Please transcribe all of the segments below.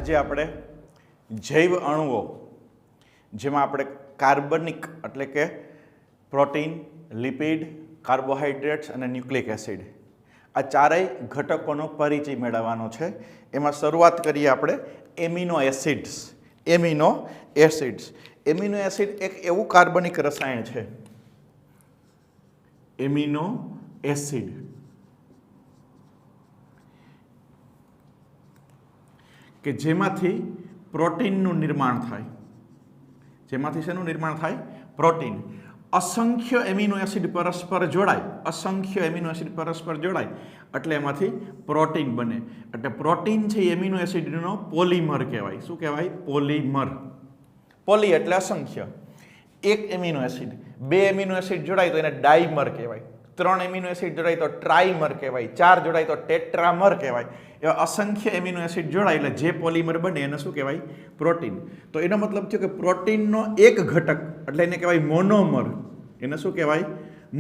આજે આપણે જૈવ અણુઓ જેમાં આપણે કાર્બનિક એટલે કે પ્રોટીન, લિપિડ, કાર્બોહાઈડ્રેટ્સ અને ન્યુક્લિક એસિડ આ ચારેય ઘટકોનો પરિચય મેળવવાનો છે. એમાં શરૂઆત કરીએ આપણે એમિનો એસિડ્સ. એમિનો એસિડ એક એવું કાર્બનિક રસાયણ છે, એમિનો એસિડ, કે જેમાંથી પ્રોટીનનું નિર્માણ થાય. જેમાંથી શેનું નિર્માણ થાય? પ્રોટીન. અસંખ્ય એમિનો એસિડ પરસ્પર જોડાય એટલે એમાંથી પ્રોટીન બને. એટલે પ્રોટીન છે એમિનો એસિડનો પોલિમર કહેવાય. શું કહેવાય? પોલિમર. પોલી એટલે અસંખ્ય. એક એમિનો એસિડ, બે એમિનો એસિડ જોડાય તો એને ડાઈમર કહેવાય. ત્રણ એમિનો એસિડ જોડાય તો ટ્રાઈમર કહેવાય. ચાર જોડાય તો ટેટ્રામર કહેવાય. એવા અસંખ્ય એમિનો એસિડ જોડાય એટલે જે પોલિમર બને એને શું કહેવાય? પ્રોટીન. તો એનો મતલબ થયો કે પ્રોટીનનો એક ઘટક એટલે એને કહેવાય મોનોમર. એને શું કહેવાય?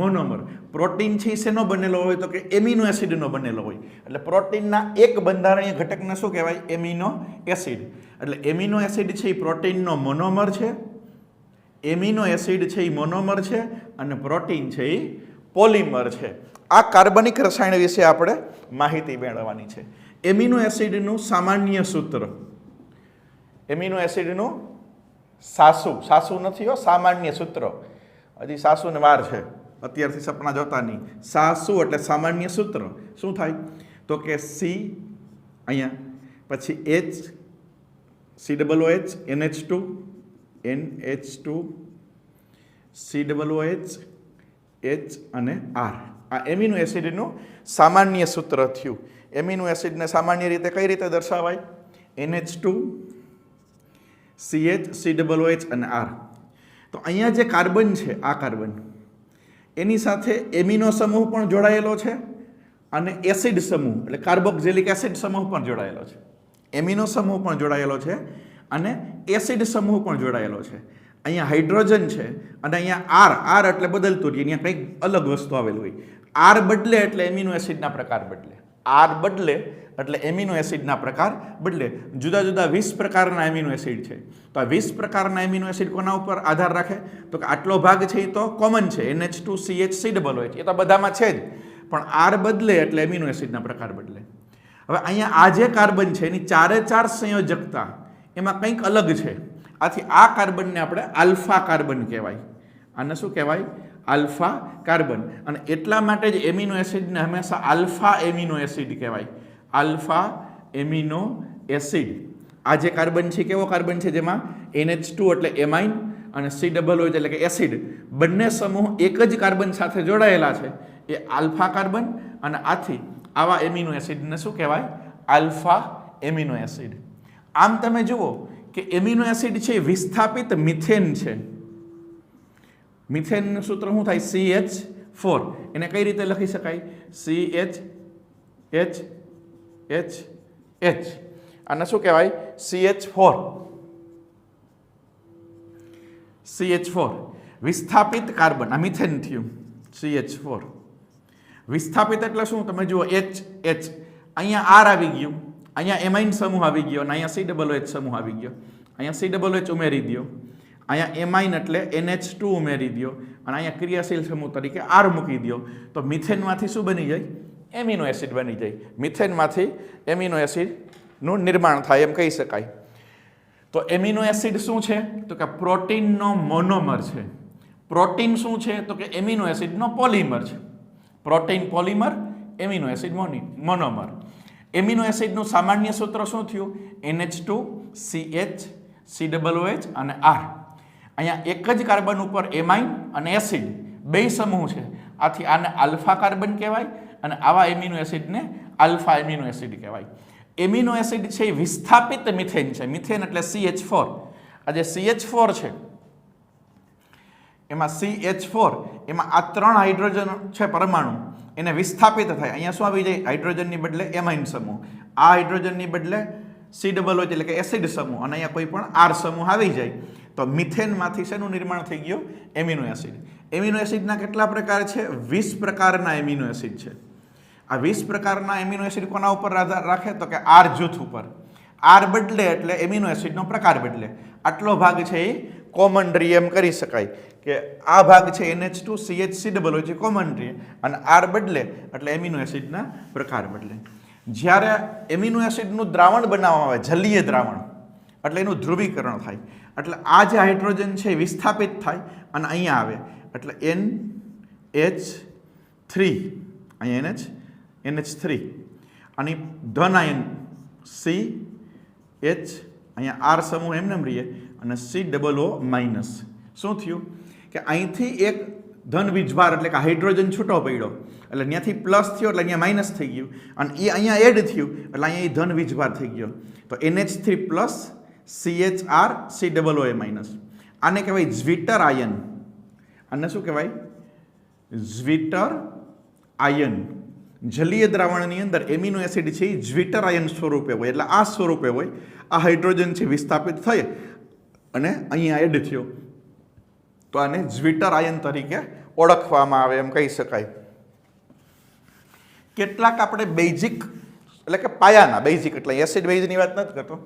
મોનોમર. પ્રોટીન છે શેનો બનેલો હોય તો કે એમિનો એસિડનો બનેલો હોય. એટલે પ્રોટીનના એક બંધારણીય ઘટકને શું કહેવાય? Amino acid. એટલે એમિનો એસિડ છે એ પ્રોટીનનો મોનોમર છે. એમિનો એસિડ છે એ મોનોમર છે અને પ્રોટીન છે એ પોલિમર છે. આ કાર્બનિક રસાયણ વિશે આપણે માહિતી મેળવવાની છે. એમિનો એસિડનું સામાન્ય સૂત્ર, એમિનો એસિડનું સાસુ નથી હો, સામાન્ય સૂત્ર. હજી સાસુને વાર છે, અત્યારથી સપના જોતા નહીં. સાસુ એટલે સામાન્ય સૂત્ર. શું થાય તો કે સી અહીંયા, પછી H, COOH, NH2, COOH, H અને R. આ એમિનો એસિડનું સામાન્ય સૂત્ર થયું. એમિનો એસિડને સામાન્ય રીતે કઈ રીતે દર્શાવાય? NH2, CH, COOH અને R. તો અહીંયા જે કાર્બન છે, આ કાર્બન, એની સાથે એમિનો સમૂહ પણ જોડાયેલો છે અને એસિડ સમૂહ એટલે કાર્બોક્સિલિક એસિડ સમૂહ પણ જોડાયેલો છે. એમિનો સમૂહ પણ જોડાયેલો છે અને એસિડ સમૂહ પણ જોડાયેલો છે. અહીંયા હાઇડ્રોજન છે અને અહીંયા આર એટલે બદલતું રહે. અહીંયા કંઈક અલગ વસ્તુ આવેલું હોય. આર બદલે એટલે એમિનો એસિડના પ્રકાર બદલે. આર બદલે એટલે એમિનો એસિડના પ્રકાર બદલે. જુદા જુદા 20 પ્રકારના એમિનો એસિડ છે. તો આ 20 પ્રકારના એમિનો એસિડ કોના ઉપર આધાર રાખે? તો કે આટલો ભાગ છે એ તો કોમન છે, NH2, CH, COOH, એ તો બધામાં છે જ. પણ આર બદલે એટલે એમિનો એસિડના પ્રકાર બદલે. હવે અહીંયા આ જે કાર્બન છે એની ચારે ચાર સંયોજકતા એમાં કંઈક અલગ છે. આથી આ કાર્બનને આપણે આલ્ફા કાર્બન કહેવાય. આને શું કહેવાય? Alpha carbon. અને એટલા માટે જ એમિનો એસિડને હંમેશા આલ્ફા એમિનો એસિડ કહેવાય. Alpha amino acid. આ જે કાર્બન છે કેવો કાર્બન છે? જેમાં NH2 એટલે એમાઇન અને COOH એટલે કે એસિડ બંને સમૂહ એક જ કાર્બન સાથે જોડાયેલા છે. એ આલ્ફા કાર્બન. અને આથી આવા એમિનો એસિડને શું કહેવાય? Alpha amino acid. આમ તમે જુઓ કે એમિનો એસિડ છે વિસ્થાપિત મિથેન છે. મિથેનનું સૂત્ર શું થાય? CH4. એને કઈ રીતે લખી શકાય? CH. આને શું કહેવાય? CH4. વિસ્થાપિત કાર્બન. આ મિથેન થયું. CH4. વિસ્થાપિત એટલે શું? તમે જુઓ H. અહીંયા R આવી ગયું, અહીંયા એમાઇન સમૂહ આવી ગયો અને અહીંયા COOH સમૂહ આવી ગયો. અહીંયા COOH ઉમેરી દો, અહીંયા એમાઇન એટલે NH2 ઉમેરી દો અને અહીંયા ક્રિયાશીલ સમૂહ તરીકે R મૂકી દો. તો મિથેનમાંથી શું બની જાય? એમિનો એસિડ બની જાય. મિથેનમાંથી એમિનો એસિડનું નિર્માણ થાય એમ કહી શકાય. તો એમિનો એસિડ શું છે? તો કે પ્રોટીનનો મોનોમર છે. પ્રોટીન શું છે? તો કે એમિનો એસિડનો પોલિમર છે. Protein polymer, amino acid monomer. Amino એસિડનું સામાન્ય સૂત્ર શું થયું? NH2, CH, COOH અને R. અહીંયા એક જ કાર્બન ઉપર એમાઇન અને એસિડ બે સમૂહ છે. આથી આને આલ્ફા કાર્બન કહેવાય અને આવા એમિનો એસિડને આલ્ફા એમિનો એસિડ કહેવાય. એમિનો એસિડ છે એ વિસ્થાપિત મિથેન છે. મિથેન એટલે CH4. આ જે CH4 છે એમાં CH4 એમાં આ 3 હાઇડ્રોજન છે પરમાણુ એને વિસ્થાપિત થાય. અહીંયા શું આવી જાય? હાઇડ્રોજનની બદલે એમાઇન સમૂહ, આ હાઇડ્રોજનની બદલે COO એટલે કે એસિડ સમૂહ, અને અહીંયા કોઈ પણ R સમૂહ આવી જાય તો મિથેનમાંથી શેનું નિર્માણ થઈ ગયું? Amino acid. એમિનો એસિડના કેટલા પ્રકાર છે? 20 પ્રકારના એમિનો એસિડ છે. આ 20 પ્રકારના એમિનો એસિડ કોના ઉપર આધાર રાખે? તો કે R જૂથ ઉપર. R બદલે એટલે એમિનો એસિડનો પ્રકાર બદલે. આટલો ભાગ છે એ કોમન રી એમ કરી શકાય કે આ ભાગ છે NH2CHCOO છે કોમન રી, અને R બદલે એટલે એમિનો એસિડના પ્રકાર બદલે. જ્યારે એમિનો એસિડનું દ્રાવણ બનાવવામાં આવે, જલીય દ્રાવણ, એટલે એનું ધ્રુવીકરણ થાય, એટલે આ જે હાઇડ્રોજન છે એ વિસ્થાપિત થાય અને અહીંયા આવે એટલે NH3, અહીંયા NH3 અને ધન આયન CH, અહીંયા R સમૂહ એમને એમ રહીએ અને COO માઇનસ. શું થયું કે અહીંથી એક ધન વીજભાર એટલે કે હાઇડ્રોજન છૂટો પડ્યો એટલે ત્યાંથી પ્લસ થયો એટલે અહીંયા માઇનસ થઈ ગયું, અને એ અહીંયા એડ થયું એટલે અહીંયા ધન વીજભાર થઈ ગયો. તો NH3 plus CHR COO minus. આને કહેવાય ઝ્વિટર આયન. આને શું કહેવાય? Zwitter ion. જલીય દ્રાવણની અંદર એમિનો એસિડ છે એ ઝ્વિટર આયન સ્વરૂપે હોય, એટલે આ સ્વરૂપે હોય. આ હાઇડ્રોજન છે વિસ્થાપિત થઈ અને અહીંયા એડ થયો તો આને ઝ્વિટર આયન તરીકે ઓળખવામાં આવે એમ કહી શકાય. કેટલાક આપણે બેઝિક એટલે કે પાયાના, બેઝિક એટલે એસિડ બેઝની વાત નથી કરતો,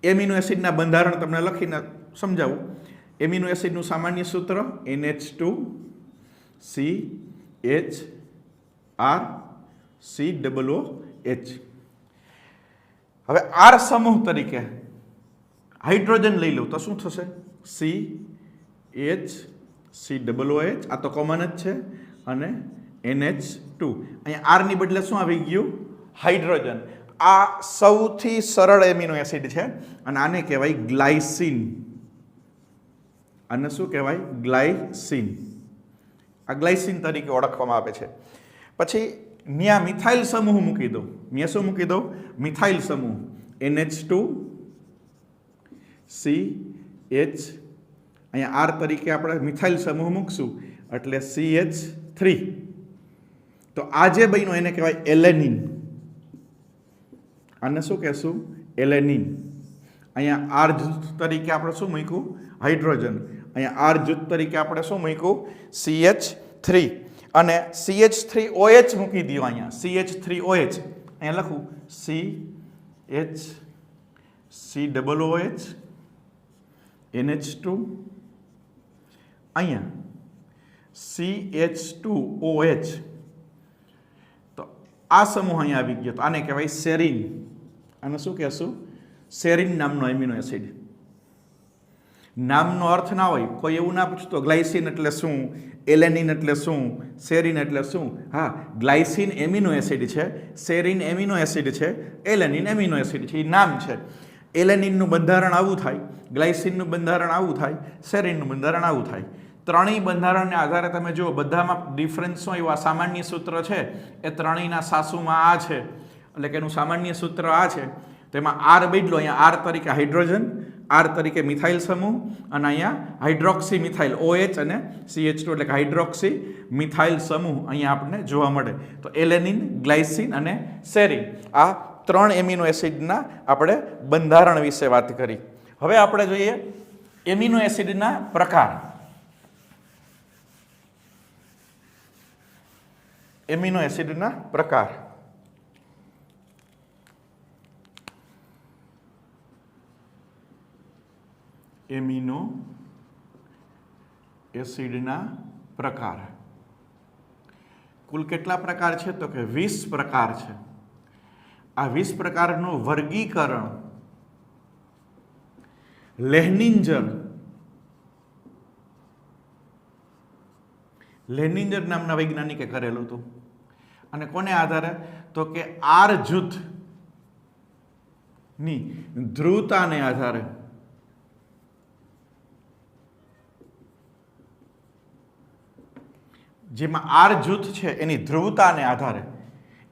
એમિનો એસિડના બંધારણ તમને લખીને સમજાવું. એમિનો એસિડનું સામાન્ય સૂત્ર NH2CHRCOOH. હવે R સમૂહ તરીકે હાઇડ્રોજન લઈ લઉં તો શું થશે? CHCOOH, આ તો કોમન જ છે, અને NH2. અહીંયા R ની બદલે શું આવી ગયું? હાઇડ્રોજન. આ સૌથી સરળ એમિનો એસિડ છે અને આને કહેવાય ગ્લાયસિન. આને શું કહેવાય? ગ્લાયસિન. આ ગ્લાયસિન તરીકે ઓળખવામાં આવે છે. પછી ન્યા મિથાઇલ સમૂહ મૂકી દો. ન્યા શું મૂકી દો? મિથાઇલ સમૂહ NH2CH. અહીંયા R તરીકે આપણે મિથાઇલ સમૂહ મૂકશું એટલે CH3. તો આ જે બન્યો એને કહેવાય એલેનિન. આને શું કહેશું? એલેનિન. અહીંયા R જૂથ તરીકે આપણે શું મૂક્યું? હાઇડ્રોજન. અહીંયા R જૂથ તરીકે આપણે શું મૂક્યું? CH3. અને CH3OH મૂકી દો. અહીંયા CH3OH અહીંયા લખું CHCOOH NH2, અહીંયા CH2OH. તો આ સમૂહ અહીંયા આવી ગયો તો આને કહેવાય સેરિન. આને શું કહેશું? સેરિન નામનો એમિનો એસિડ. નામનો અર્થ ના હોય, કોઈ એવું ના પૂછતો ગ્લાયસિન એટલે શું, એલેનિન એટલે શું, સેરિન એટલે શું. હા, ગ્લાયસિન એમિનો એસિડ છે, સેરિન એમિનો એસિડ છે, એલેનિન એમિનો એસિડ છે, એ નામ છે. એલેનિનનું બંધારણ આવું થાય, ગ્લાયસિનનું બંધારણ આવું થાય, સેરિનનું બંધારણ આવું થાય. ત્રણેય બંધારણને આધારે તમે જુઓ બધામાં ડિફરન્સ હોય એવા સામાન્ય સૂત્ર છે એ ત્રણેયના સાસુમાં આ છે, એટલે કે એનું સામાન્ય સૂત્ર આ છે. તો એમાં R બદલો, અહીંયા R તરીકે હાઇડ્રોજન, R તરીકે મિથાઇલ સમૂહ, અને અહીંયા હાઇડ્રોક્સી મિથાઇલ OH અને CH2 એટલે કે હાઇડ્રોક્સી મિથાઇલ સમૂહ અહીંયા આપણને જોવા મળે. તો એલેનિન, ગ્લાયસિન અને સેરિન, આ 3 એમિનો એસિડના આપણે બંધારણ વિશે વાત કરી. હવે આપણે જોઈએ એમિનો એસિડના પ્રકાર. એમિનો એસિડના પ્રકાર. એમિનો એસિડના પ્રકાર કુલ કેટલા પ્રકાર છે? તો કે 20 પ્રકાર છે. આ 20 પ્રકારનું વર્ગીકરણ લેનિન્જર નામના વૈજ્ઞાનિકે કરેલું હતું. અને કોને આધારે? તો કે R જૂથની ધ્રુવતાને આધારે. જેમાં R જૂથ છે એની ધ્રુવતાને આધારે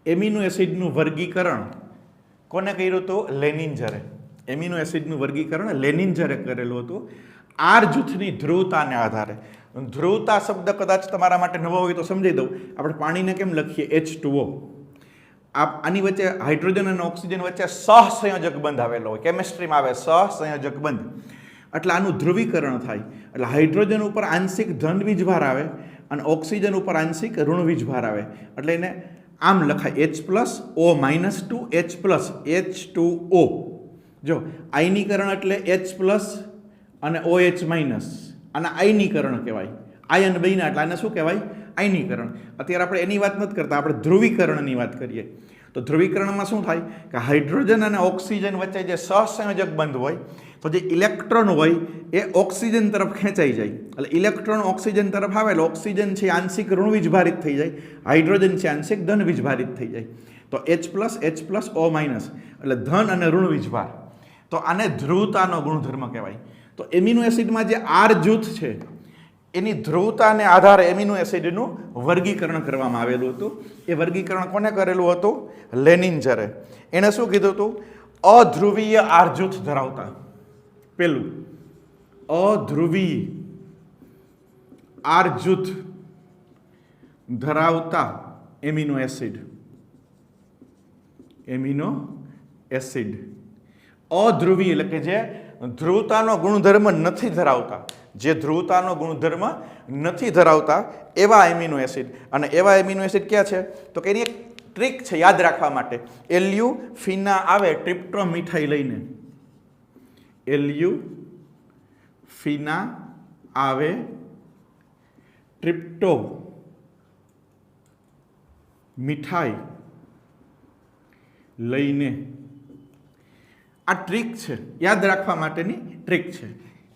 એમિનો એસિડનું વર્ગીકરણ કોને કર્યું હતું? લેનિન્જરે. એમિનો એસિડનું વર્ગીકરણ લેનિન્જરે કરેલું હતું R જૂથની ધ્રુવતાને આધારે. ધ્રુવતા શબ્દ કદાચ તમારા માટે નવો હોય તો સમજી દઉં. આપણે પાણીને કેમ લખીએ H2O. આની વચ્ચે હાઇડ્રોજન અને ઓક્સિજન વચ્ચે સહસંયોજક બંધ આવેલો હોય, કેમિસ્ટ્રીમાં આવે સહસંયોજક બંધ. એટલે આનું ધ્રુવીકરણ થાય. એટલે હાઇડ્રોજન ઉપર આંશિક ધન વીજભાર આવે અને ઓક્સિજન ઉપર આંશિક ઋણ વીજભાર આવે. એટલે એને આમ લખાય H+O-2 H+H2O. જો આયનીકરણ એટલે H+ અને OH-. અને આયનીકરણ કહેવાય. આયન બન્યા એટલે આને શું કહેવાય? આયનીકરણ. અત્યારે આપણે એની વાત નથી કરતા, આપણે ધ્રુવીકરણની વાત કરીએ. તો ધ્રુવીકરણમાં શું થાય કે હાઇડ્રોજન અને ઓક્સિજન વચ્ચે જે સહસંયોજક બંધ હોય તો જે ઇલેક્ટ્રોન હોય એ ઓક્સિજન તરફ ખેંચાઈ જાય. એટલે ઇલેક્ટ્રોન ઓક્સિજન તરફ આવે એટલે ઓક્સિજન છે આંશિક ઋણ વીજભારિત થઈ જાય, હાઇડ્રોજન છે આંશિક ધન વીજભારિત થઈ જાય. તો H+H+O- એટલે ધન અને ઋણ વીજભાર. તો આને ધ્રુવતાનો ગુણધર્મ કહેવાય. તો એમિનો એસિડમાં જે R જૂથ છે એની ધ્રુવતાને આધારે એમિનો એસિડનું વર્ગીકરણ કરવામાં આવેલું હતું. એ વર્ગીકરણ કોને કરેલું હતું? લેનિન્જરે. એણે શું કીધું હતું? અધ્રુવીય R જૂથ ધરાવતા, પેલું અધ્રુવીય R જૂથ ધરાવતા એમિનો એસિડ. અધ્રુવીય એટલે કે જે ધ્રુવતાનો ગુણધર્મ નથી ધરાવતા, જે ધ્રુવતાનો ગુણધર્મ નથી ધરાવતા એવા એમિનો એસિડ. અને એવા એમિનો એસિડ ક્યાં છે? તો કે એની એક ટ્રીક છે યાદ રાખવા માટે. એલ્યુ ફીના આવે ટ્રિપ્ટો મીઠાઈ લઈને, એલ્યુ ફીના આવે ટ્રિપ્ટો મીઠાઈ લઈને. આ ટ્રીક છે, યાદ રાખવા માટેની ટ્રીક છે.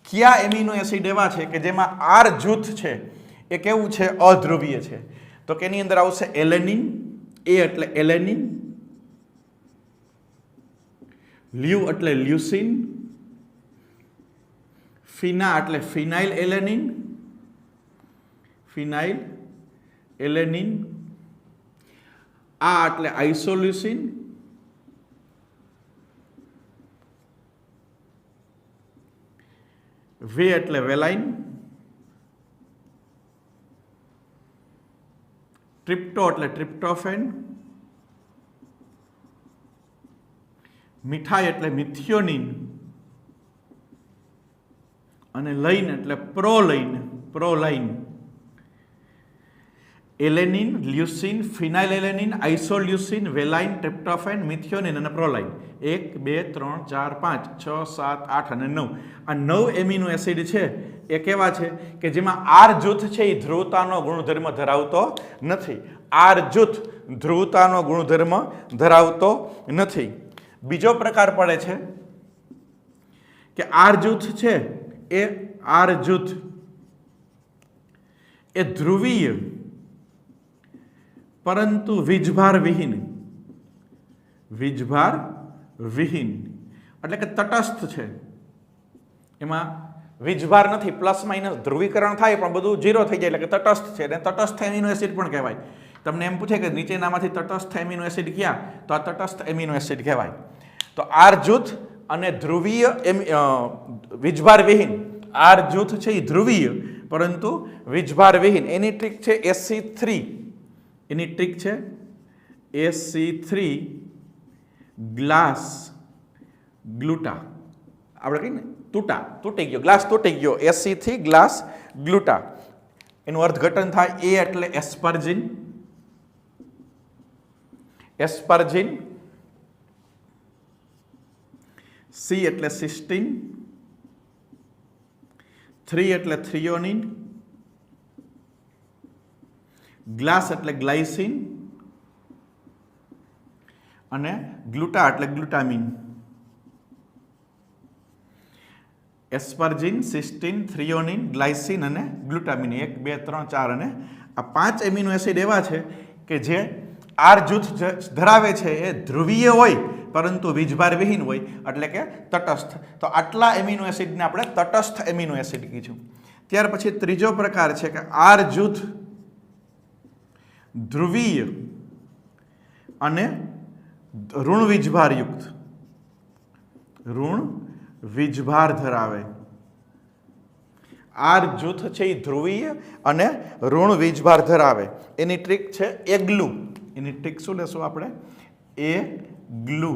કયા એમિનો એસિડ એવા છે કે જેમાં R જૂથ છે એ કેવું છે? અધ્રુવીય છે. તો કે એની અંદર આવશે એલેનિન. એ એટલે એલેનિન, લ્યુ એટલે લ્યુસિન, ફીના એટલે ફિનાઇલ એલેનિન, આ એટલે આઇસોલ્યુસિન, વે એટલે વેલાઇન, ટ્રિપ્ટો એટલે ટ્રિપ્ટોફેન, મીઠાઈ એટલે મિથિયોનિન અને લૈન એટલે પ્રોલાઇન. એલેનિન, લ્યુસિન, ફિનાઇલ એલેનિન, આઇસોલ્યુસિન, વેલાઇન, ટ્રિપ્ટોફેન, મિથિયોનિન અને પ્રોલાઇન. 1 2 3 4 5 6 7 8 અને 9. આ 9 એમિનો એસિડ છે એ કેવા છે કે જેમાં R જૂથ છે એ ધ્રુવતાનો ગુણધર્મ ધરાવતો નથી. R જૂથ ધ્રુવતાનો ગુણધર્મ ધરાવતો નથી. બીજો પ્રકાર પડે છે કે R જૂથ છે એ R જૂથ એ ધ્રુવીય પરંતુ વીજભાર વિહીન એટલે કે તટસ્થ છે. એમાં વીજભાર નથી, પ્લસ માઇનસ ધ્રુવીકરણ થાય પણ બધું 0 થઈ જાય એટલે કે તટસ્થ છે. અને તટસ્થ એમિનો એસિડ પણ કહેવાય. તમને એમ પૂછે કે નીચેનામાંથી તટસ્થ એમિનો એસિડ ક્યાં? તો આ તટસ્થ એમિનો એસિડ કહેવાય. તો R જૂથ અને ધ્રુવીય વીજભાર વિહીન. R જૂથ છે એ ધ્રુવીય પરંતુ વીજભાર વિહીન. એની ટ્રીક છે Sc3. એની ટ્રીક છે Sc3 ગ્લાસ ગ્લુટા. આપણે કહીએ ને તૂટી ગયો, ગ્લાસ તૂટી ગયો. Sc3 glass ગ્લુટા. એનું અર્થઘટન થાય. A એટલે એસ્પર્જિન, C એટલે સિસ્ટીન, 3 એટલે થ્રિયોનિન, ગ્લાસ એટલે ગ્લાયસિન અને ગ્લુટા એટલે ગ્લુટામિન. એસ્પર્જિન, સિસ્ટીન, થ્રિયોનિન, ગ્લાયસિન અને ગ્લુટામિન. 1 2 3 4 અને આ 5 એમિનો એસિડ એવા છે કે જે R જૂથ ધરાવે છે એ ધ્રુવીય હોય પરંતુ વીજભાર વિહીન હોય એટલે કે તટસ્થ. તો આટલા એમિનો એસિડને આપણે તટસ્થ એમિનો એસિડ કીધું. ત્યાર પછી ત્રીજો પ્રકાર છે કે R જૂથ ધ્રુવીય અને ઋણ વીજભાર ધરાવે. આર જૂથ છે એ ધ્રુવીય અને ઋણ વીજભાર ધરાવે. એની ટ્રીક છે એગ્લુ. એની ટ્રીક શું લેશું આપણે? એગ્લુ.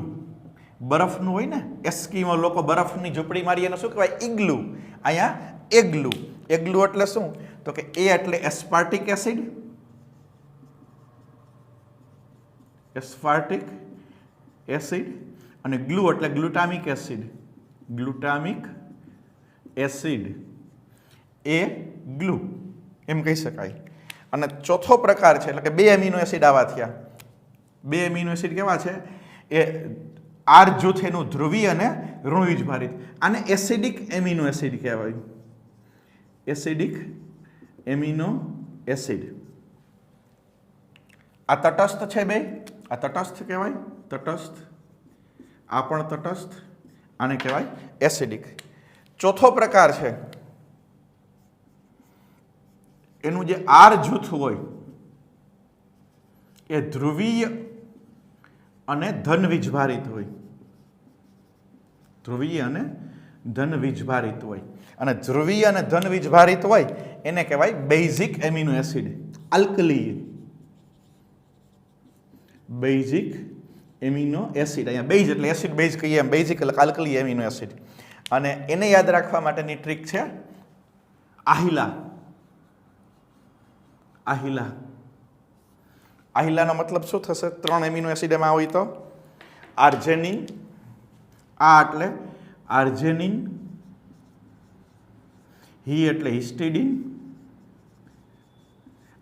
બરફનું હોય ને, એસ્કીમો લોકો બરફની ઝૂંપડી મારી એને શું કહેવાય? ઇગ્લુ. અહીંયા એગ્લુ. એગ્લુ એટલે શું? તો કે એ એટલે એસ્પાર્ટિક એસિડ, એસ્પાર્ટિક એસિડ, અને ગ્લુ એટલે ગ્લુટામિક એસિડ, ગ્લુટામિક એસિડ. એ ગ્લુ એમ કહી શકાય. અને ચોથો પ્રકાર છે એટલે કે 2 એમિનો એસિડ આવા થયા. 2 એમિનો એસિડ કેવા છે? એ આર જૂથ એનું ધ્રુવીય અને ઋણવીજભારિત. આને એસિડિક એમિનો એસિડ કહેવાય. Acidic amino acid. આ તટસ્થ છે બે. આ તટસ્થ કહેવાય, તટસ્થ. આ પણ તટસ્થ. આને કહેવાય એસિડિક. ચોથો પ્રકાર છે એનું જે આર જૂથ હોય એ ધ્રુવીય અને ધન વીજભારિત હોય. ધ્રુવીય અને ધન વીજભારિત હોય. અને ધ્રુવીય અને ધન વીજભારિત હોય એને કહેવાય basic amino acid, alkali. Basic amino acid. અહીંયા બેઝ એટલે એસિડ બેઝ કહીએ એમ, બેઝિક એટલે આલ્કલી એમિનો એસિડ. અને એને યાદ રાખવા માટેની ટ્રીક છે આહિલા. આહિલા. આહિલાનો મતલબ શું થશે? 3 એમિનો એસિડ એમાં હોય તો આર્જેનિન. આ એટલે આર્જેનિન. હી એટલે હિસ્ટિડિન.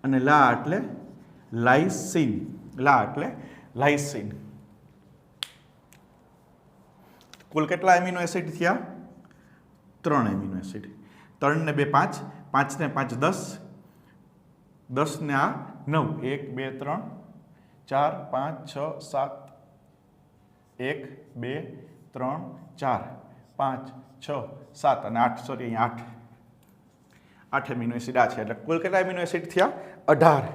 અને લા એટલે લાઇસિન. લા એટલે લાઇસિન. કુલ કેટલા એમિનો એસિડ થયા? 3 એમિનો એસિડ. 3 ને 2 5, 5 ને 5 10, 10 ને આ 9, 1 2 3 4 5 6 7, 1 2 3 4 5 6 7 અને 8. સોરી, અહીંયા 8 એમિનો એસિડ આ છે. એટલે કુલ કેટલા એમિનો એસિડ થયા? 18.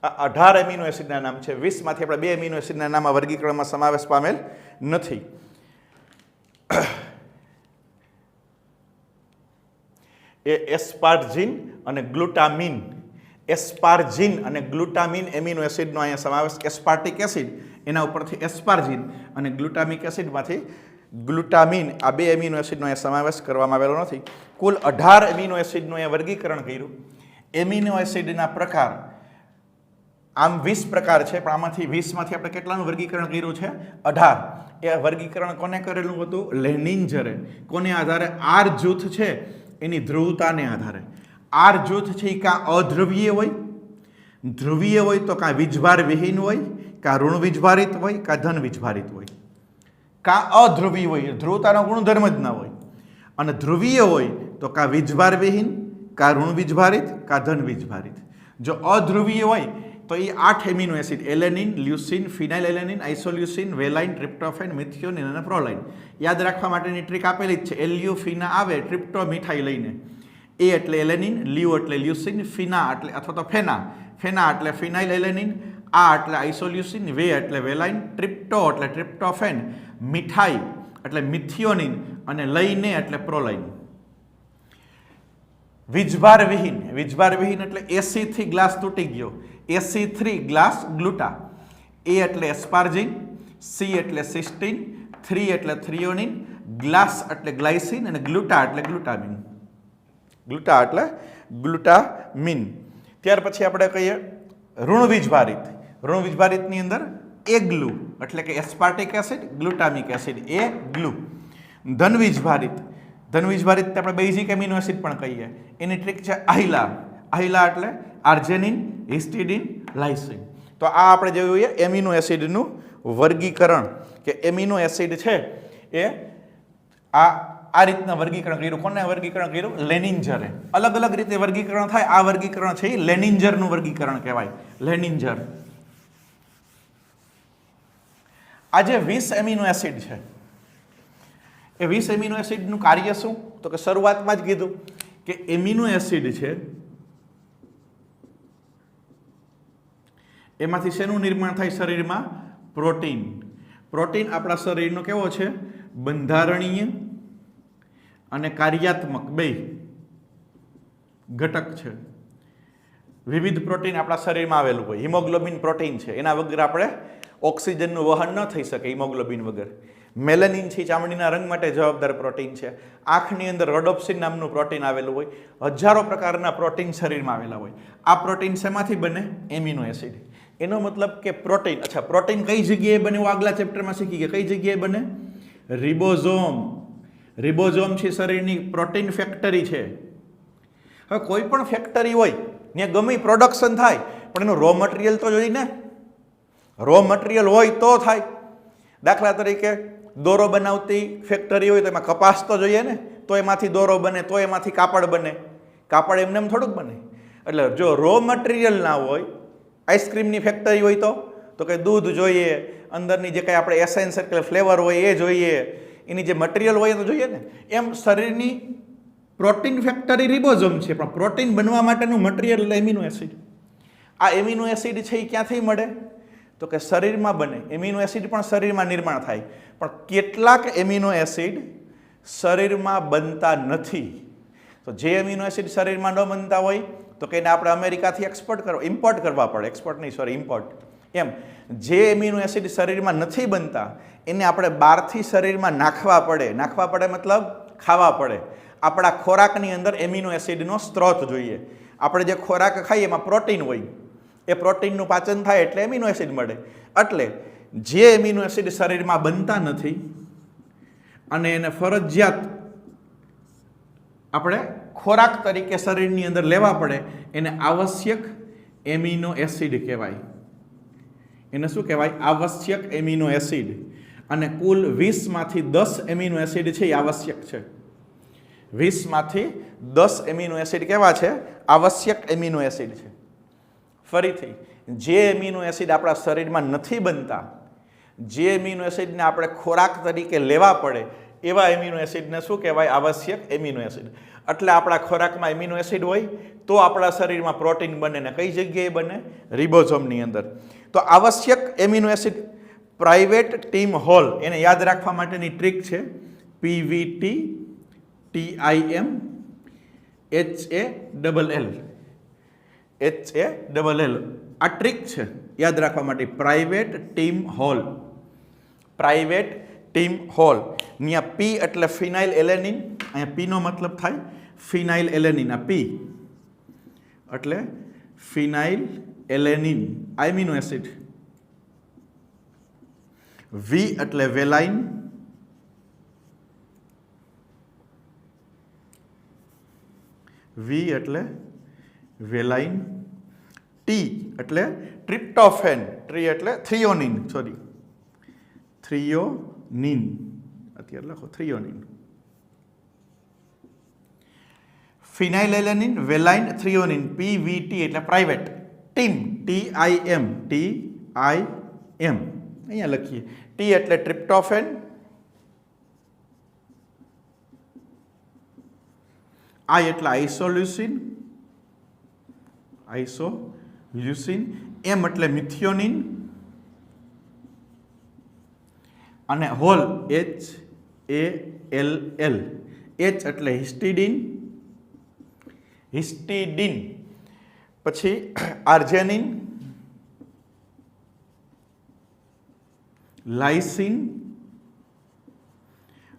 આ 18 એમિનો એસિડના નામ છે. 20 માંથી આપણે 2 એમિનો એસિડના નામ વર્ગીકરણમાં સમાવેશ પામેલ નથી. એ એસ્પાર્જિન અને ગ્લુટામિન. એસ્પાર્જિન અને ગ્લુટામિન એમિનો એસિડનો અહીંયા સમાવેશ. એસ્પાર્ટિક એસિડ એના ઉપરથી એસ્પાર્જિન અને ગ્લુટામિક એસિડમાંથી ગ્લુટામિન. આ 2 એમિનો એસિડનો અહીંયા સમાવેશ કરવામાં આવેલો નથી. કુલ 18 એમિનો એસિડનું અહીંયા વર્ગીકરણ કર્યું. એમિનો એસિડના પ્રકાર આમ 20 પ્રકાર છે, પણ આમાંથી 20માંથી આપણે કેટલાનું વર્ગીકરણ કર્યું છે? 18. એ વર્ગીકરણ કોને કરેલું હતું? લેનિન્જરે. કોને આધારે? આર જૂથ છે એની ધ્રુવતાને આધારે. આર જૂથ છે એ કાં અધ્રુવીય હોય, ધ્રુવીય હોય તો કાં વીજભાર વિહીન હોય, કાં ઋણ વીજભારિત હોય, કાં ધન વીજભારિત હોય. કાં અધ્રુવીય હોય, ધ્રુવતાનો ગુણધર્મ જ ના હોય. અને ધ્રુવીય હોય તો કાં વીજભાર વિહીન, કાં ઋણ વીજભારિત, કાં ધન વીજભારિત. જો અધ્રુવીય હોય તો એ 8 એમિનો એસિડ એલેનિન, લ્યુસિન, ફિનાઇલ એલેનિન, આઇસોલ્યુસિન, વેલાઇન, ટ્રિપ્ટોફેન, મિથિયોનિન અને પ્રોલાઇન. યાદ રાખવા માટેની ટ્રીક આપેલી જ છે. એલ્યુ ફિના આવે ટ્રિપ્ટો મીઠાઈ લઈને. એ એટલે એલેનિન, લ્યુ એટલે લ્યુસિન, ફિના એટલે અથવા તો ફેના, ફેના એટલે ફિનાઇલ એલેનિન, આ એટલે આઇસોલ્યુસિન, વે એટલે વેલાઇન, ટ્રિપ્ટો એટલે ટ્રિપ્ટોફેન, મીઠાઈ એટલે મિથિયોનિન અને લઈને એટલે પ્રોલાઇન. વીજભાર વિહીન. વીજભાર વિહીન એટલે એસી થી ગ્લાસ તૂટી ગયો. Ac3 glass ગ્લુટા. એ એટલે એસ્પાર્જિન, સી એટલે સિસ્ટીન, 3 એટલે થ્રિયોનિન, ગ્લાસ એટલે ગ્લાયસિન અને ગ્લુટા એટલે ગ્લુટામિન. ગ્લુટા એટલે ગ્લુટામિન. ત્યાર પછી આપણે કહીએ ઋણ વીજભારિત. ઋણ વીજભારિતની અંદર એગ્લુ એટલે કે એસ્પાર્ટિક એસિડ, ગ્લુટામિક એસિડ, એ ગ્લુ. ધન વીજભારિત. ધન વીજભારિત આપણે બેઝિક એમિનો એસિડ પણ કહીએ. એની ટ્રીક છે આહિલા. આહિલા એટલે આર્જેનિન, હિસ્ટિડિન, લાઇસિન. તો આ આપણે જોયું એ એમિનો એસિડનું વર્ગીકરણ કે એમિનો એસિડ છે એ આ રીતના વર્ગીકરણ કર્યું. કોને વર્ગીકરણ કર્યું? લેનિન્જરે. અલગ અલગ રીતે વર્ગીકરણ થાય. આ વર્ગીકરણ છે એ લેનિન્જરનું વર્ગીકરણ કહેવાય. લેનિન્જર. આ જે 20 એમિનો એસિડ છે એ 20 એમિનો એસિડનું કાર્ય શું? તો કે શરૂઆતમાં જ કીધું કે એમિનો એસિડ છે એમાંથી શેનું નિર્માણ થાય શરીરમાં? પ્રોટીન. પ્રોટીન આપણા શરીરનો કેવો છે? બંધારણીય અને કાર્યાત્મક બે. ઘટક છે. વિવિધ પ્રોટીન આપણા શરીરમાં આવેલું હોય. હિમોગ્લોબિન પ્રોટીન છે, એના વગર આપણે ઓક્સિજનનું વહન ન થઈ શકે હિમોગ્લોબિન વગર. મેલેનિન છે, ચામડીના રંગ માટે જવાબદાર પ્રોટીન છે. આંખની અંદર રોડોપ્સિન નામનું પ્રોટીન આવેલું હોય. હજારો પ્રકારના પ્રોટીન શરીરમાં આવેલા હોય. આ પ્રોટીન શેમાંથી બને? Amino acid. એનો મતલબ કે પ્રોટીન, અચ્છા પ્રોટીન કઈ જગ્યાએ બને? હું આગલા ચેપ્ટરમાં શીખી ગયા. કઈ જગ્યાએ બને? રિબોઝોમ. રિબોઝોમ છે શરીરની પ્રોટીન ફેક્ટરી છે. હવે કોઈ પણ ફેક્ટરી હોય ત્યાં ગમે પ્રોડક્શન થાય, પણ એનું રો મટીરિયલ તો જોઈએ ને. રો મટીરિયલ હોય તો થાય. દાખલા તરીકે દોરો બનાવતી ફેક્ટરી હોય તો એમાં કપાસ તો જોઈએ ને, તો એમાંથી દોરો બને, તો એમાંથી કાપડ બને. કાપડ એમને એમ થોડુંક બને. એટલે જો રો મટીરિયલ ના હોય, આઈસ્ક્રીમની ફેક્ટરી હોય તો કે દૂધ જોઈએ, અંદરની જે કંઈ આપણે એસેન્સ એટલે ફ્લેવર હોય એ જોઈએ, એની જે મટીરિયલ હોય તો જોઈએ ને. એમ શરીરની પ્રોટીન ફેક્ટરી રિબોઝોમ છે, પણ પ્રોટીન બનવા માટેનું મટીરિયલ એમિનો એસિડ. આ એમિનો એસિડ છે એ ક્યાંથી મળે? તો કે શરીરમાં બને. એમિનો એસિડ પણ શરીરમાં નિર્માણ થાય, પણ કેટલાક એમિનો એસિડ શરીરમાં બનતા નથી. તો જે એમિનો એસિડ શરીરમાં ન બનતા હોય તો કે એને આપણે અમેરિકાથી ઇમ્પોર્ટ કરવા પડે. ઇમ્પોર્ટ. એમ જે એમિનો એસિડ શરીરમાં નથી બનતા એને આપણે બહારથી શરીરમાં નાખવા પડે. નાખવા પડે મતલબ ખાવા પડે. આપણા ખોરાકની અંદર એમિનો એસિડનો સ્ત્રોત જોઈએ. આપણે જે ખોરાક ખાઈએ એમાં પ્રોટીન હોય, એ પ્રોટીનનું પાચન થાય એટલે એમિનો એસિડ મળે. એટલે જે એમિનો એસિડ શરીરમાં બનતા નથી અને એને ફરજિયાત આપણે ખોરાક તરીકે શરીરની અંદર લેવા પડે, એને આવશ્યક એમિનો એસિડ કહેવાય. એને શું કહેવાય? આવશ્યક એમિનો એસિડ. અને કુલ 20માંથી 10 એમિનો એસિડ છે એ આવશ્યક છે. 20માંથી 10 એમિનો એસિડ કેવા છે? આવશ્યક એમિનો એસિડ છે. ફરીથી, જે એમિનો એસિડ આપણા શરીરમાં નથી બનતા, જે એમિનો એસિડને આપણે ખોરાક તરીકે લેવા પડે, એવા એમિનો એસિડને શું કહેવાય? આવશ્યક એમિનો એસિડ. એટલે આપણા ખોરાકમાં એમિનો એસિડ હોય તો આપણા શરીરમાં પ્રોટીન બને. ને કઈ જગ્યાએ બને? રિબોઝોમની અંદર. તો આવશ્યક amino acid private team hall, એને યાદ રાખવા માટેની ટ્રીક છે PVT TIM HALL. HALL આ ટ્રીક છે યાદ રાખવા માટે. Private team hall. Private team hall. અહીંયા P એટલે ફિનાઇલ એલેનિન. અહીંયા P નો મતલબ થાય ફિનાઇલ એલેનિન. આ P એટલે ફિનાઇલ એલેનિન એમિનો એસિડ. V એટલે વેલાઇન. V એટલે વેલાઇન. T એટલે ટ્રિપ્ટોફેન. ટ્રી એટલે થ્રિયોનિન. થ્રિયોનિન. અત્યારે લખો થ્રિયોનિન. ફિનાઇલેલેનિન, વેલાઇન, થ્રિયોનિન. PVT એટલે પ્રાઇવેટ. Team TIM. અહીંયા લખીએ. T એટલે ટ્રિપ્ટોફેન. I એટલે આઇસોલ્યુસિન. M એટલે મિથિયોનિન. અને હોલ HALL. H એટલે હિસ્ટિડિન. પછી આર્જેનિન, લાઇસિન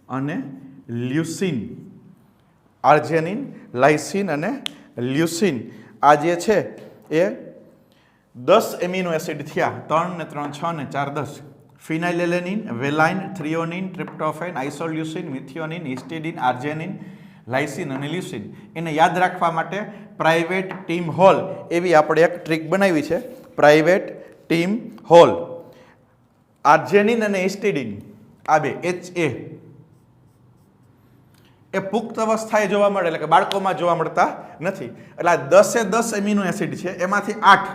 અને લ્યુસિન. આર્જેનિન, લાઇસિન અને લ્યુસિન આ જે છે એ 10 એમિનો એસિડ થયા. 3 ને 3 6 ને 4 10. ફિનાઇલેલેનિન, વેલાઇન, થ્રિયોનિન, ટ્રિપ્ટોફેન, આઇસોલ્યુસિન, મિથિયોનિન, હિસ્ટિડિન, આર્જેનિન, લાઇસિન અને લ્યુસિન. એને યાદ રાખવા માટે પ્રાઇવેટ ટીમ હોલ એવી આપણે એક ટ્રીક બનાવી છે. Private team hall. આર્જેનિન અને હિસ્ટિડિન આ બે HA એ પુખ્ત અવસ્થાએ જોવા મળે, એટલે કે બાળકોમાં જોવા મળતા નથી. એટલે આ 10 એમિનો એસિડ છે, એમાંથી 8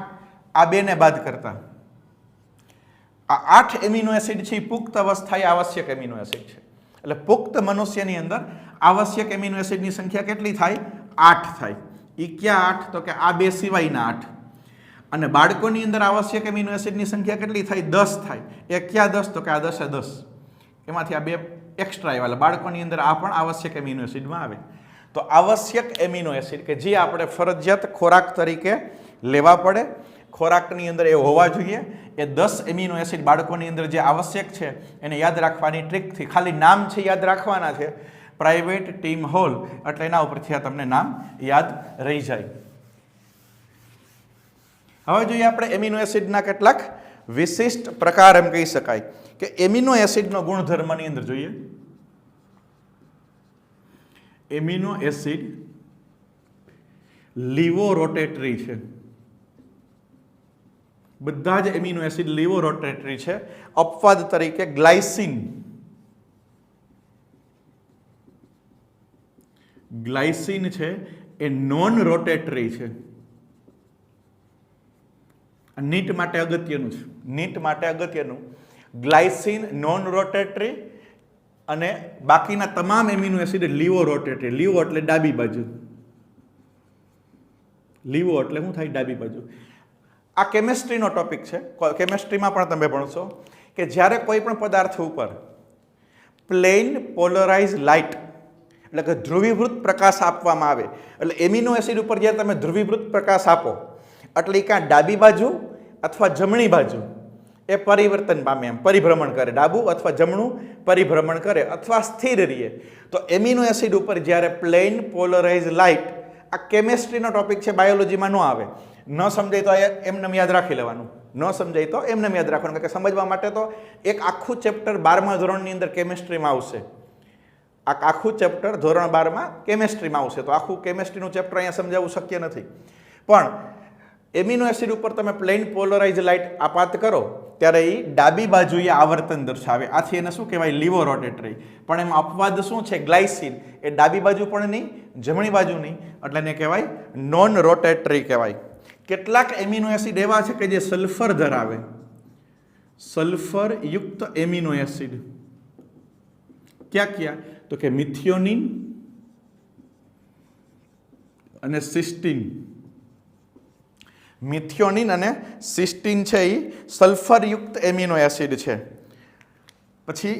આ બેને બાદ કરતા આ 8 એમિનો એસિડ છે એ પુખ્ત અવસ્થાએ આવશ્યક એમિનો એસિડ છે. એટલે પુખ્ત મનુષ્યની અંદર આવશ્યક એમિનો એસિડની સંખ્યા કેટલી થાય? 8 થાય. એ ક્યાં 8? તો કે આ બે સિવાયના 8. અને બાળકોની અંદર આવશ્યક એમિનો એસિડની સંખ્યા કેટલી થાય? 10 થાય. એ ક્યાં 10? તો કે આ 10 10. એમાંથી આ બે એક્સ્ટ્રા આવ્યા. બાળકોની અંદર આ પણ આવશ્યક એમિનો એસિડમાં આવે. તો આવશ્યક એમિનો એસિડ કે જે આપણે ફરજિયાત ખોરાક તરીકે લેવા પડે, ખોરાકની અંદર એ હોવા જોઈએ, એ 10 એમિનો એસિડ બાળકોની અંદર જે આવશ્યક છે એને યાદ રાખવાની ટ્રીકથી ખાલી નામ છે યાદ રાખવાના છે, પ્રાઇવેટ ટીમ હોલ, એટલે એના ઉપરથી આ તમને નામ યાદ રહી જાય. હવે જોઈએ આપણે એમિનો એસિડના કેટલાક વિશિષ્ટ પ્રકાર એમ કહી શકાય કે એમિનો એસિડનો ગુણધર્મની અંદર જોઈએ. એમિનો એસિડ લીવો રોટેટરી છે. બધા જ એમિનો એસિડ લીવો રોટેટરી છે. અપવાદ તરીકે ગ્લાયસિન છે એ નોન રોટેટરી છે. નીટ માટે અગત્યનું છે. નીટ માટે અગત્યનું ગ્લાયસિન નોન રોટેટરી અને બાકીના તમામ એમિનો એસિડ લીવો રોટેટરી. લીવો એટલે ડાબી બાજુ. લીવો એટલે શું થાય? ડાબી બાજુ. આ કેમેસ્ટ્રીનો ટોપિક છે. કેમેસ્ટ્રીમાં પણ તમે ભણશો કે જ્યારે કોઈ પણ પદાર્થ ઉપર પ્લેન પોલરાઇઝ લાઇટ એટલે કે ધ્રુવીભૂત પ્રકાશ આપવામાં આવે, એટલે એમિનો એસિડ ઉપર જ્યારે તમે ધ્રુવીભૂત પ્રકાશ આપો એટલે કાં ડાબી બાજુ અથવા જમણી બાજુ એ પરિવર્તન પામે, એમ પરિભ્રમણ કરે, ડાબું અથવા જમણું પરિભ્રમણ કરે અથવા સ્થિર રહે. તો એમિનો એસિડ ઉપર જ્યારે પ્લેન પોલરાઇઝ લાઇટ, આ કેમેસ્ટ્રીનો ટોપિક છે, બાયોલોજીમાં ન આવે. ન સમજાય તો એમને યાદ રાખી લેવાનું, ન સમજાય તો એમને યાદ રાખવાનું, કારણ કે સમજવા માટે તો એક આખું ચેપ્ટર 12મા ધોરણની અંદર કેમેસ્ટ્રીમાં આવશે. આ આખું ચેપ્ટર ધોરણ 12માં કેમેસ્ટ્રીમાં આવશે, તો આખું કેમેસ્ટ્રીનું ચેપ્ટર અહીંયા સમજાવવું શક્ય નથી. પણ એમિનો એસિડ ઉપર તમે પ્લેન પોલરાઇઝ લાઇટ આપાત કરો ત્યારે એ ડાબી બાજુએ આવર્તન દર્શાવે. આથી એને શું કહેવાય? લીવો રોટેટરી. પણ એમાં અપવાદ શું છે? ગ્લાયસિન એ ડાબી બાજુ પણ નહીં, જમણી બાજુ નહીં, એટલે એને કહેવાય નોન રોટેટરી કહેવાય. કેટલાક એમિનો એસિડ એવા છે કે જે સલ્ફર ધરાવે. સલ્ફર યુક્ત એમિનો એસિડ ક્યાં ક્યાં? તો કે મિથિયોનિન અને સિસ્ટીન. મિથિયોનિન અને સિસ્ટીન છે એ સલ્ફરયુક્ત એમિનો એસિડ છે. પછી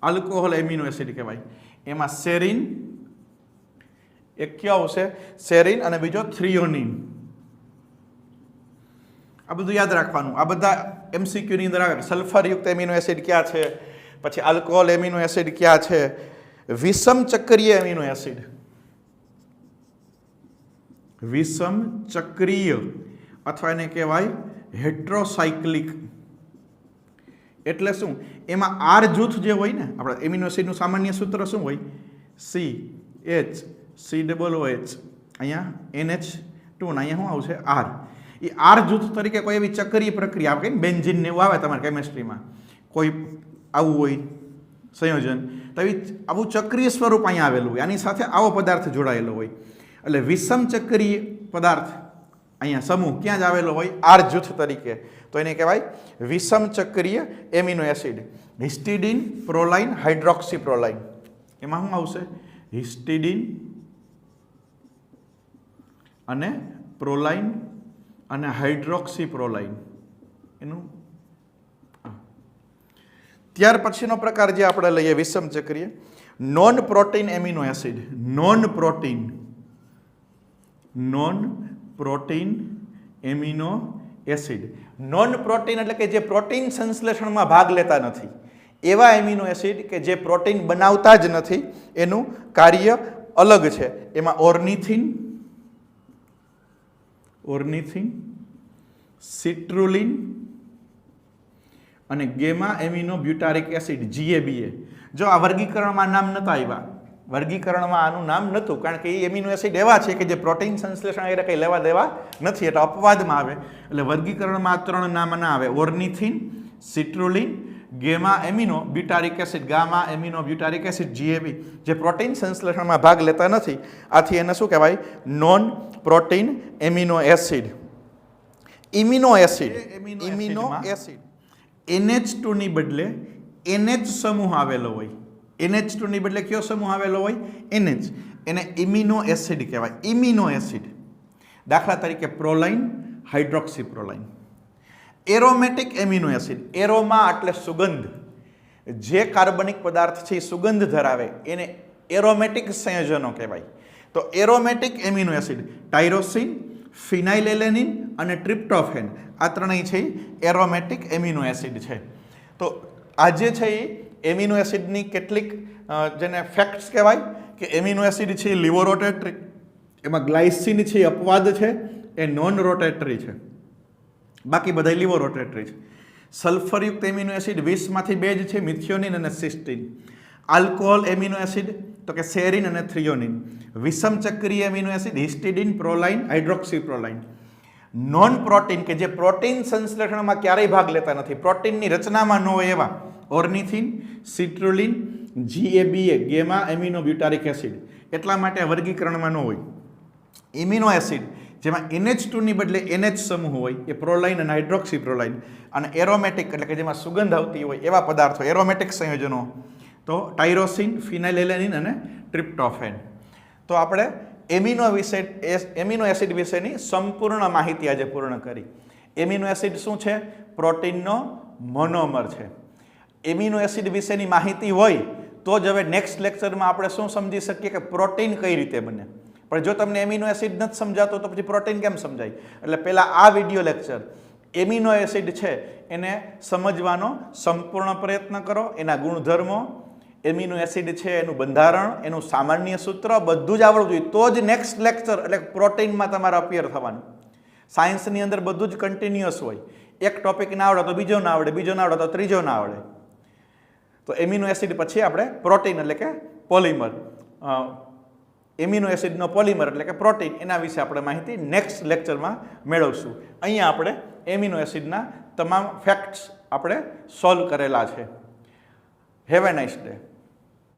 આલ્કોહોલ એમિનો એસિડ કહેવાય. એમાં સેરિન એક કયો આવશે? સેરિન અને બીજો થ્રિયોનિન. આ બધું યાદ રાખવાનું. આ બધા એમસીક્યુની અંદર આવે. સલ્ફરયુક્ત એમિનો એસિડ ક્યાં છે, પછી આલ્કોહોલ એમિનો એસિડ ક્યાં છે, વિષમ ચક્રીય એમિનો એસિડ. વિષમ ચક્રીય અથવા એને કહેવાય હેટ્રોસાયક્લિક. એટલે શું? એમાં આર જૂથ જે હોય ને, આપણા એમિનો એસિડનું સામાન્ય સૂત્ર શું હોય? CH, અહીંયા NH2 ને અહીંયા શું આવશે? આર. એ આર જૂથ તરીકે કોઈ એવી ચક્રીય પ્રક્રિયા આવે, બેન્ઝીન ને એવું આવે તમારે કેમેસ્ટ્રીમાં, કોઈ આવું હોય સંયોજન, તો આવું ચક્રીય સ્વરૂપ અહીંયા આવેલું હોય, આની સાથે આવો પદાર્થ જોડાયેલો હોય. એટલે વિષમ ચક્રીય પદાર્થ અહીંયા સમૂહ ક્યાં જ આવેલો હોય? આર જૂથ તરીકે. તો એને કહેવાય વિષમ ચક્રીય amino acid. હિસ્ટિડીન, proline, hydroxy proline. એમાં શું આવશે? હિસ્ટિડીન અને પ્રોલાઇન અને હાઇડ્રોક્સી પ્રોલાઇન. એનું ત્યાર પછીનો પ્રકાર જે આપણે લઈએ વિષમ ચક્રીય, non protein amino acid. Non protein amino acid. Non protein એટલે કે જે પ્રોટીન સંશ્લેષણમાં ભાગ લેતા નથી, એવા એમિનો એસિડ કે જે પ્રોટીન બનાવતા જ નથી, એનું કાર્ય અલગ છે. એમાં ઓર્નિથિન, સિટ્રુલિન અને gamma amino butyric acid, GABA. જો આ વર્ગીકરણમાં નામ નહોતા આવ્યા, વર્ગીકરણમાં આનું નામ નહોતું, કારણ કે એ એમિનો એસિડ એવા છે કે જે પ્રોટીન સંશ્લેષણ એ કંઈ લેવા દેવા નથી, એટલે અપવાદમાં આવે. એટલે વર્ગીકરણમાં આ 3 નામ ના આવે: ornithine, citrulline, gamma amino butyric acid, gamma amino butyric acid, GAB, જે પ્રોટીન સંશ્લેષણમાં ભાગ લેતા નથી. આથી એને શું કહેવાય? Non protein amino acid. Imino acid. NH2 ની બદલે NH સમૂહ આવેલો હોય. NH2 ની બદલે કયો સમૂહ આવેલો હોય? NH. એને ઇમિનો એસિડ કહેવાય. Imino acid. દાખલા તરીકે proline, hydroxy proline. Aromatic amino acid. Aroma એટલે સુગંધ. જે કાર્બનિક પદાર્થ છે એ સુગંધ ધરાવે એને એરોમેટિક સંયોજનો કહેવાય. તો એરોમેટિક એમિનો એસિડ ટાયરોસિન, ફિનાઇલેલેનિન અને ટ્રિપ્ટોફેન આ ત્રણેય છે એરોમેટિક એમિનો એસિડ છે. તો આજે છે એ એમિનો એસિડની કેટલીક જેને ફેક્ટ્સ કહેવાય કે એમિનો એસિડ છે એ લીવો રોટેટરી, એમાં ગ્લાયસિન છે એ અપવાદ છે, એ નોન રોટેટરી છે, બાકી બધા લીવો રોટેટરી છે. સલ્ફરયુક્ત એમિનો એસિડ 20માંથી 2 જ છે, મિથિયોનિન અને સિસ્ટીન. આલ્કોહોલ એમિનો એસિડ તો કે સેરિન અને થ્રિયોનિન. વિષમ ચક્રીય amino acid histidine, proline, hydroxy proline. Non protein કે જે પ્રોટીન સંશ્લેષણમાં ક્યારેય ભાગ લેતા નથી, પ્રોટીનની રચનામાં ન હોય એવા ornithine, citrulline, GABA gamma amino butyric acid, એટલા માટે વર્ગીકરણમાં ન હોય. એમિનો એસિડ જેમાં NH2 ની બદલે NH સમૂહ હોય એ પ્રોલાઇન અને હાઇડ્રોક્સી પ્રોલાઇન, અને એરોમેટિક એટલે કે જેમાં સુગંધ આવતી હોય એવા પદાર્થો એરોમેટિક સંયોજનો તો ટાયરોસિન, ફિનાઇલેલેનિન અને ટ્રિપ્ટોફેન. તો આપણે એમિનો એસિડ વિશેની સંપૂર્ણ માહિતી આજે પૂર્ણ કરી. એમિનો એસિડ શું છે? પ્રોટીનનો મોનોમર છે. એમિનો એસિડ વિશેની માહિતી હોય તો જ હવે નેક્સ્ટ લેક્ચરમાં આપણે શું સમજી શકીએ કે પ્રોટીન કઈ રીતે બને. પણ જો તમને એમિનો એસિડ નથી સમજાતો તો પછી પ્રોટીન કેમ સમજાય? એટલે પહેલાં આ વિડીયો લેક્ચર એમિનો એસિડ છે એને સમજવાનો સંપૂર્ણ પ્રયત્ન કરો, એના ગુણધર્મો, એમિનો એસિડ છે એનું બંધારણ, એનું સામાન્ય સૂત્ર બધું જ આવડવું જોઈએ તો જ નેક્સ્ટ લેક્ચર એટલે પ્રોટીનમાં તમારે અપિયર થવાનું. સાયન્સની અંદર બધું જ કન્ટિન્યુઅસ હોય, એક ટોપિક ના આવડે તો બીજો ના આવડે, બીજો ના આવડે તો ત્રીજો ના આવડે. તો એમિનો એસિડ પછી આપણે પ્રોટીન એટલે કે પોલિમર, એમિનો એસિડનો પોલિમર એટલે કે પ્રોટીન, એના વિશે આપણે માહિતી નેક્સ્ટ લેક્ચરમાં મેળવશું. અહીંયા આપણે એમિનો એસિડના તમામ ફેક્ટ્સ આપણે સોલ્વ કરેલા છે. Have a nice day.